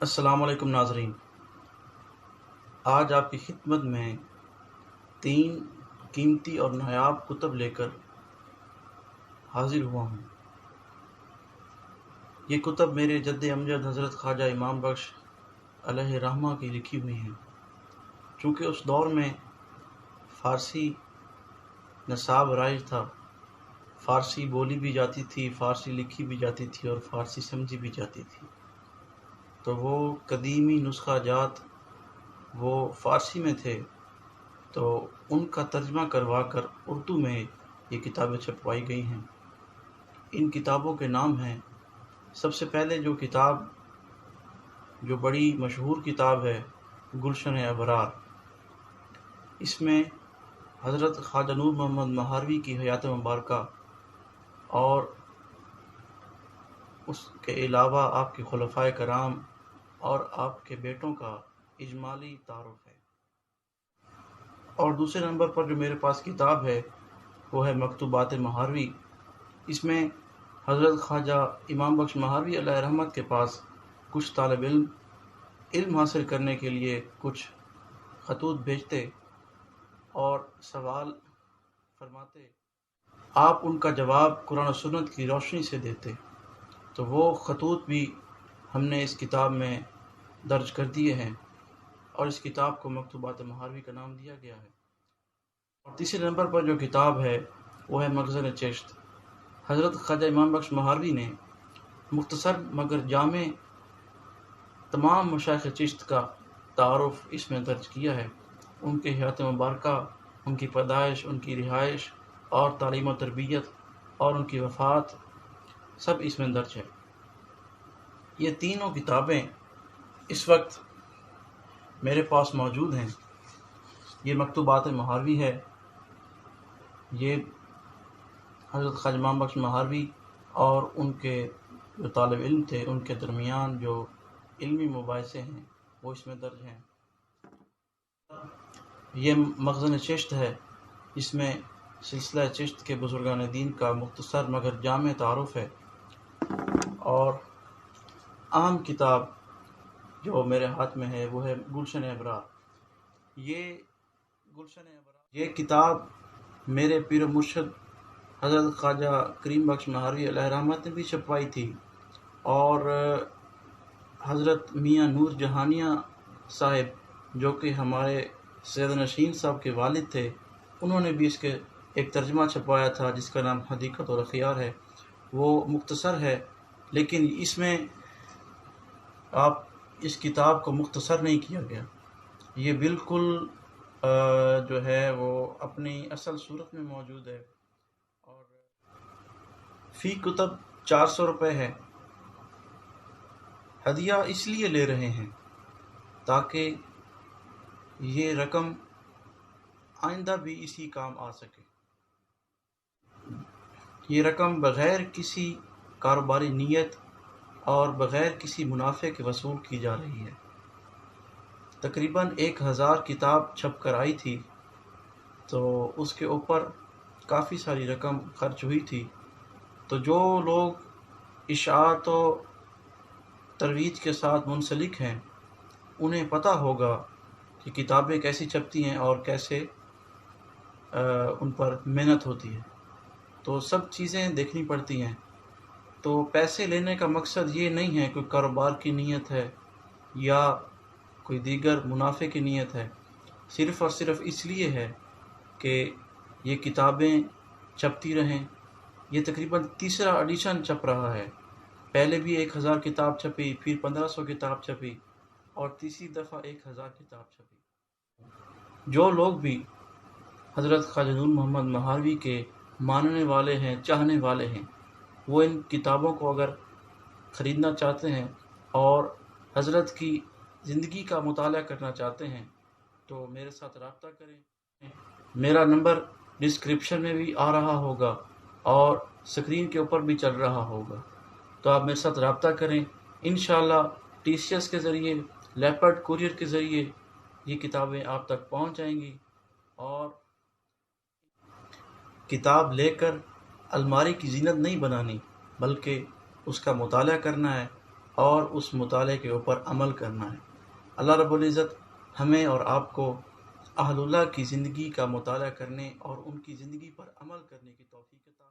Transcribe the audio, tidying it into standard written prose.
السلام علیکم ناظرین، آج آپ کی خدمت میں 3 قیمتی اور نایاب کتب لے کر حاضر ہوا ہوں۔ یہ کتب میرے جد امجد حضرت خواجہ امام بخش علیہ رحمہ کی لکھی ہوئی ہیں۔ چونکہ اس دور میں فارسی نصاب رائج تھا، فارسی بولی بھی جاتی تھی، فارسی لکھی بھی جاتی تھی اور فارسی سمجھی بھی جاتی تھی، تو وہ قدیمی نسخہ جات وہ فارسی میں تھے، تو ان کا ترجمہ کروا کر اردو میں یہ کتابیں چھپوائی گئی ہیں۔ ان کتابوں کے نام ہیں، سب سے پہلے جو کتاب جو بڑی مشہور کتاب ہے گلشن ابرار، اس میں حضرت خواجہ نور محمد مہاروی کی حیات مبارکہ اور اس کے علاوہ آپ کے خلفائے کرام اور آپ کے بیٹوں کا اجمالی تعارف ہے۔ اور دوسرے نمبر پر جو میرے پاس کتاب ہے وہ ہے مکتوبات مہاروی۔ اس میں حضرت خواجہ امام بخش مہاروی علیہ رحمت کے پاس کچھ طالب علم حاصل کرنے کے لیے کچھ خطوط بھیجتے اور سوال فرماتے، آپ ان کا جواب قرآن و سنت کی روشنی سے دیتے، تو وہ خطوط بھی ہم نے اس کتاب میں درج کر دیے ہیں اور اس کتاب کو مکتوبات مہاروی کا نام دیا گیا ہے۔ اور تیسرے نمبر پر جو کتاب ہے وہ ہے مخزن چشت۔ حضرت خواجہ امام بخش مہاروی نے مختصر مگر جامع تمام مشائخ چشت کا تعارف اس میں درج کیا ہے۔ ان کے حیات مبارکہ، ان کی پیدائش، ان کی رہائش اور تعلیم و تربیت اور ان کی وفات سب اس میں درج ہے۔ یہ تینوں کتابیں اس وقت میرے پاس موجود ہیں۔ یہ مکتوبات مہاروی ہے، یہ حضرت خواجہ امام بخش مہاروی اور ان کے جو طالب علم تھے ان کے درمیان جو علمی مباحثے ہیں وہ اس میں درج ہیں۔ یہ مخزن چشت ہے، جس میں سلسلہ چشت کے بزرگان دین کا مختصر مگر جامع تعارف ہے۔ اور عام کتاب جو میرے ہاتھ میں ہے وہ ہے گلشن ابرار۔ یہ کتاب میرے پیر و مرشد حضرت خواجہ کریم بخش مہاروی علیہ رحمت نے بھی چھپوائی تھی، اور حضرت میاں نور جہانیہ صاحب جو کہ ہمارے سید نشین صاحب کے والد تھے، انہوں نے بھی اس کے ایک ترجمہ چھپوایا تھا جس کا نام حدیقت الاخیار ہے۔ وہ مختصر ہے، لیکن اس میں آپ اس کتاب کو مختصر نہیں کیا گیا، یہ بالکل جو ہے وہ اپنی اصل صورت میں موجود ہے، اور فی کتب 400 روپے ہے۔ ہدیہ اس لیے لے رہے ہیں تاکہ یہ رقم آئندہ بھی اسی کام آ سکے۔ یہ رقم بغیر کسی کاروباری نیت اور بغیر کسی منافع کے وصول کی جا رہی ہے۔ تقریباً 1000 کتاب چھپ کر آئی تھی، تو اس کے اوپر کافی ساری رقم خرچ ہوئی تھی، تو جو لوگ اشاعت و ترویج کے ساتھ منسلک ہیں انہیں پتہ ہوگا کہ کتابیں کیسی چھپتی ہیں اور کیسے ان پر محنت ہوتی ہے، تو سب چیزیں دیکھنی پڑتی ہیں۔ تو پیسے لینے کا مقصد یہ نہیں ہے کوئی کاروبار کی نیت ہے یا کوئی دیگر منافع کی نیت ہے، صرف اور صرف اس لیے ہے کہ یہ کتابیں چھپتی رہیں۔ یہ تقریباً تیسرا ایڈیشن چھپ رہا ہے، پہلے بھی 1000 کتاب چھپی، پھر 1500 کتاب چھپی اور تیسری دفعہ 1000 کتاب چھپی۔ جو لوگ بھی حضرت خواجہ نور محمد مہاروی کے ماننے والے ہیں، چاہنے والے ہیں، وہ ان کتابوں کو اگر خریدنا چاہتے ہیں اور حضرت کی زندگی کا مطالعہ کرنا چاہتے ہیں تو میرے ساتھ رابطہ کریں۔ میرا نمبر ڈسکرپشن میں بھی آ رہا ہوگا اور سکرین کے اوپر بھی چل رہا ہوگا، تو آپ میرے ساتھ رابطہ کریں۔ انشاءاللہ ٹی سی ایس کے ذریعے، لیپرڈ کوریئر کے ذریعے یہ کتابیں آپ تک پہنچ جائیں گی، اور کتاب لے کر الماری کی زینت نہیں بنانی بلکہ اس کا مطالعہ کرنا ہے، اور اس مطالعے کے اوپر عمل کرنا ہے۔ اللہ رب العزت ہمیں اور آپ کو اہل اللہ کی زندگی کا مطالعہ کرنے اور ان کی زندگی پر عمل کرنے کی توفیق عطا